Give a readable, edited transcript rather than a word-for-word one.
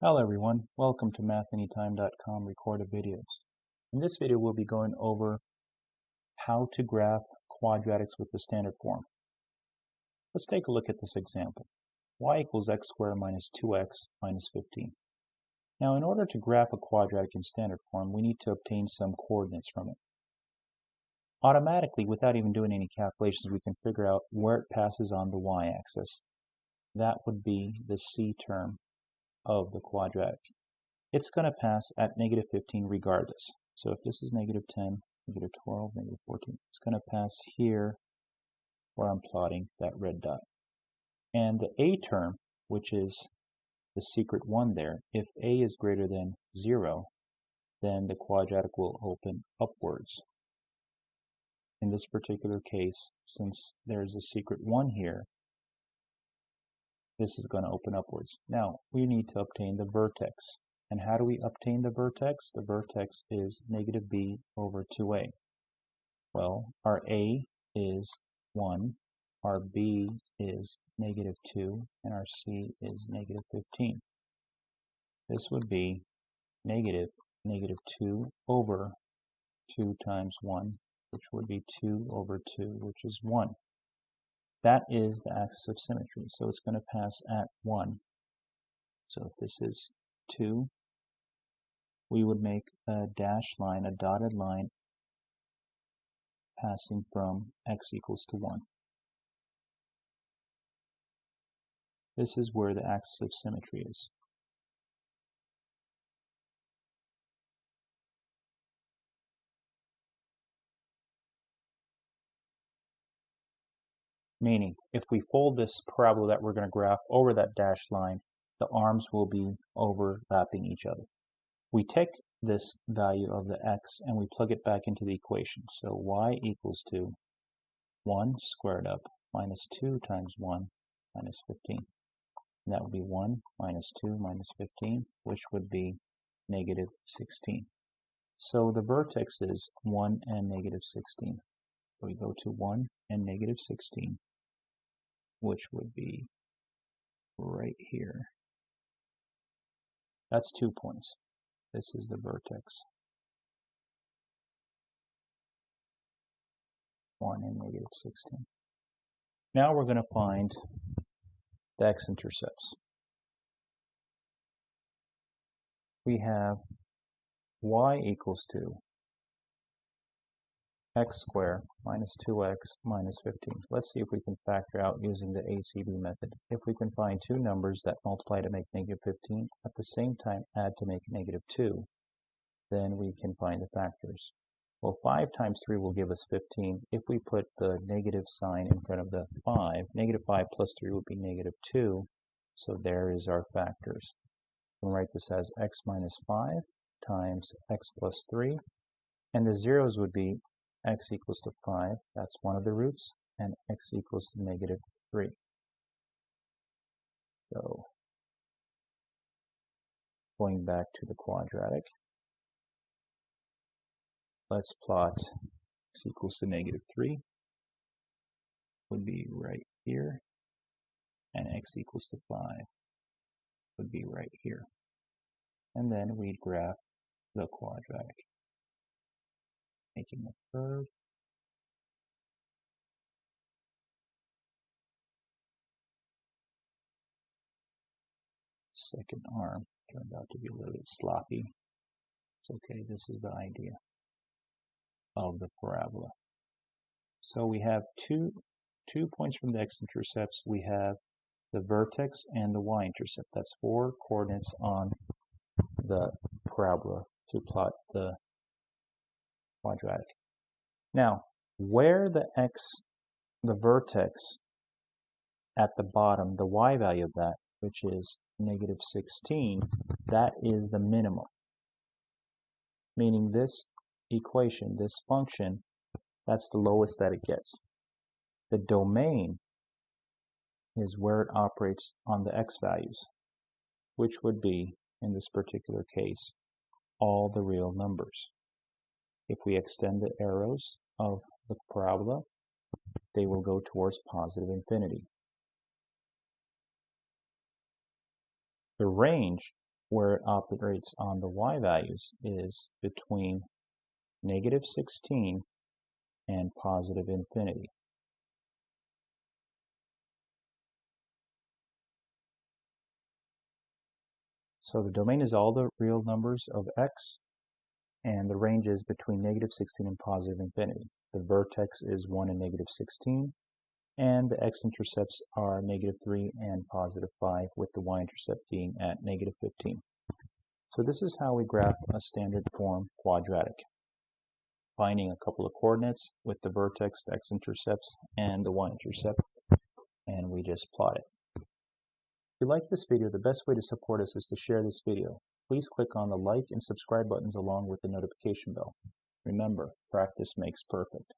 Hello everyone, welcome to MathAnytime.com recorded videos. In this video we'll be going over how to graph quadratics with the standard form. Let's take a look at this example. Y equals x squared minus 2x minus 15. Now in order to graph a quadratic in standard form we need to obtain some coordinates from it. Automatically, without even doing any calculations, we can figure out where it passes on the y-axis. That would be the c term of the quadratic. It's going to pass at negative 15 regardless. So if this is negative 10, negative 12, negative 14, it's going to pass here where I'm plotting that red dot. And the a term, which is the secret one there, if a is greater than 0, then the quadratic will open upwards. In this particular case, since there's a secret 1 here, this is going to open upwards. Now, we need to obtain the vertex. And how do we obtain the vertex? The vertex is negative b over 2a. Well, our a is 1, our b is negative 2, and our c is negative 15. This would be negative 2 over 2 times 1, which would be 2 over 2, which is 1. That is the axis of symmetry, so it's going to pass at 1. So if this is 2, we would make a dashed line, a dotted line, passing from x equals to 1. This is where the axis of symmetry is. Meaning, if we fold this parabola that we're going to graph over that dashed line, the arms will be overlapping each other. We take this value of the x and we plug it back into the equation. So y equals to 1 squared up minus 2 times 1 minus 15. And that would be 1 minus 2 minus 15, which would be negative 16. So the vertex is 1 and negative 16. So we go to 1 and negative 16, which would be right here. That's 2 points. This is the vertex. 1 and negative 16. Now we're going to find the x-intercepts. We have y equals to x squared minus 2x minus 15. Let's see if we can factor out using the ACB method. If we can find two numbers that multiply to make negative 15, at the same time add to make negative 2, then we can find the factors. Well, 5 times 3 will give us 15. If we put the negative sign in front of the 5, negative 5 plus 3 would be negative 2. So there is our factors. We'll write this as x minus 5 times x plus 3. And the zeros would be x equals to 5, that's one of the roots, and x equals to negative 3. So, going back to the quadratic, let's plot x equals to negative 3, would be right here, and x equals to 5 would be right here. And then we'd graph the quadratic, making a curve, second arm turned out to be a little bit sloppy. It's okay, this is the idea of the parabola. So we have two points from the x-intercepts. We have the vertex and the y-intercept. That's 4 coordinates on the parabola to plot the quadratic. Now, where the vertex at the bottom, the y value of that, which is negative 16, that is the minimum. Meaning this equation, this function, that's the lowest that it gets. The domain is where it operates on the x values, which would be, in this particular case, all the real numbers. If we extend the arrows of the parabola, they will go towards positive infinity. The range where it operates on the y values is between negative 16 and positive infinity. So the domain is all the real numbers of x, and the range is between negative 16 and positive infinity. The vertex is 1 and negative 16, and the x-intercepts are negative 3 and positive 5, with the y-intercept being at negative 15. So this is how we graph a standard form quadratic, finding a couple of coordinates with the vertex, the x-intercepts, and the y-intercept, and we just plot it. If you like this video, the best way to support us is to share this video. Please click on the like and subscribe buttons along with the notification bell. Remember, practice makes perfect.